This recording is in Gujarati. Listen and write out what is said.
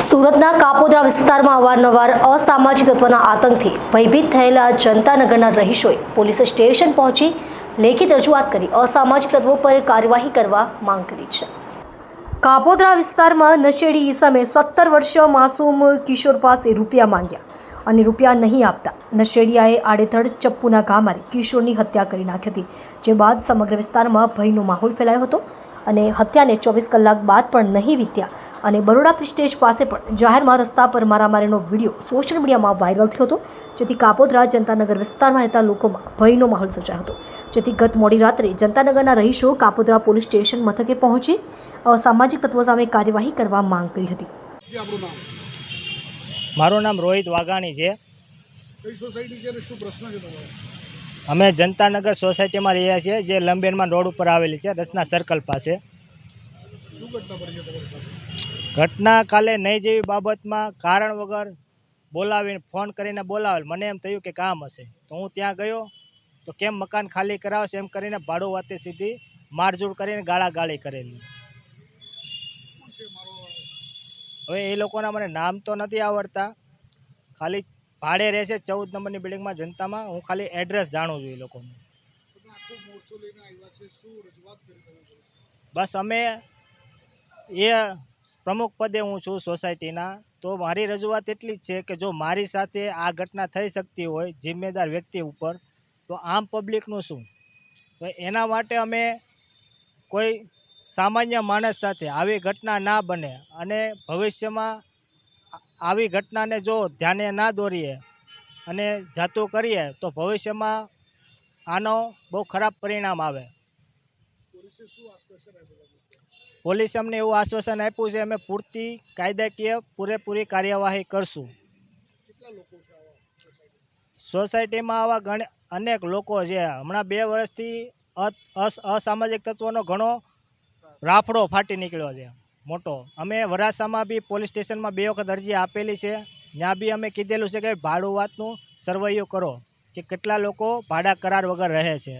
સુરતના કાપોદ્રા વિસ્તારમાં અવારનવાર અસામાજિક તત્વના આતંકથી ભયભીત થયેલા જનતાનગરના રહીશોએ પોલીસ સ્ટેશન પહોંચી લેખિત રજૂઆત કરી અસામાજિક તત્વો પર કાર્યવાહી કરવા માંગ કરી છે। કાપોદ્રા વિસ્તારમાં નશેડી ઈસમે 17 વર્ષીય માસૂમ કિશોર પાસે રૂપિયા માંગ્યા અને રૂપિયા નહીં આપતા નશેડીયાએ આડેધડ ચપ્પુના ઘા મારી કિશોરની હત્યા કરી નાખી હતી, જે બાદ સમગ્ર વિસ્તારમાં ભયનો માહોલ ફેલાયો હતો અને હત્યાને 24 કલાક બાદ પણ નહીં વીત્યા અને બરોડા પ્રેસ્ટેજ પાસે પણ જાહેરમાં રસ્તા પર મારામારીનો વિડીયો સોશિયલ મીડિયામાં વાયરલ થયો હતો, જેથી કાપોદ્રા જનતાનગર વિસ્તારમાં રહેતા લોકોમાં ભયનો માહોલ સર્જાયો હતો। જેથી ગત મોડી રાત્રે જનતાનગરના રહીશો કાપોદ્રા પોલીસ સ્ટેશન મથકે પહોંચી અસામાજિક તત્વો સામે કાર્યવાહી કરવા માંગ કરી હતી। મારું નામ રોહિત વાઘાણી છે। કઈ સોસાયટી છે અને શું પ્રશ્ન છે તમારો? અમે જનતાનગર સોસાયટીમાં રહ્યા છીએ, જે લંબેનમાં રોડ ઉપર આવેલી છે, રસના સર્કલ પાસે। શું ઘટના બની છે તમારી સાથે? ઘટના કાલે નહીં જેવી બાબતમાં કારણ વગર બોલાવીને ફોન કરીને બોલાવેલ। મને એમ થયું કે કામ હશે તો હું ત્યાં ગયો તો કેમ મકાન ખાલી કરાવશે એમ કરીને ભાડું વાતે સીધી મારઝૂડ કરીને ગાળાગાળી કરેલી। કોણ છે મારો? હવે એ લોકોના મને નામ તો નથી આવડતા, ખાલી ભાડે રહેશે 14 નંબરની બિલ્ડિંગમાં જનતામાં। હું ખાલી એડ્રેસ જાણું છું એ લોકોનું। તમે આખો મોરચો લઈને આવ્યા છે, શું રજૂઆત કરી તમે? બસ અમે એ પ્રમુખ પદે હું છું સોસાયટીના, તો મારી રજૂઆત એટલી જ છે કે જો મારી સાથે આ ઘટના થઈ શકતી હોય જિમ્મેદાર વ્યક્તિ ઉપર, તો આમ પબ્લિકનું શું? તો એના માટે અમે કોઈ સામાન્ય માણસ સાથે આવી ઘટના ના બને અને ભવિષ્યમાં આવી ઘટનાને જો ધ્યાને ના દોરીએ અને જાતું કરીએ તો ભવિષ્યમાં આનો બહુ ખરાબ પરિણામ આવે। પોલીસે શું આશ્વાસન આપ્યું? પોલીસે અમને એવું આશ્વાસન આપ્યું છે અમે પૂરતી કાયદાકીય પૂરેપૂરી કાર્યવાહી કરશું। કેટલા લોકો છે આવા સોસાયટીમાં? સોસાયટીમાં આવા અનેક લોકો છે। હમણાં 2 વર્ષથી અસામાજિક તત્વોનો ઘણો રાફડો ફાટી નીકળ્યો છે મોટો। અમે વરાછામાં બી પોલીસ સ્ટેશનમાં 2 વખત અરજી આપેલી છે, ત્યાં બી અમે કીધેલું છે કે ભાડું વાતનું સર્વેયું કરો કે કેટલા લોકો ભાડા કરાર વગર રહે છે।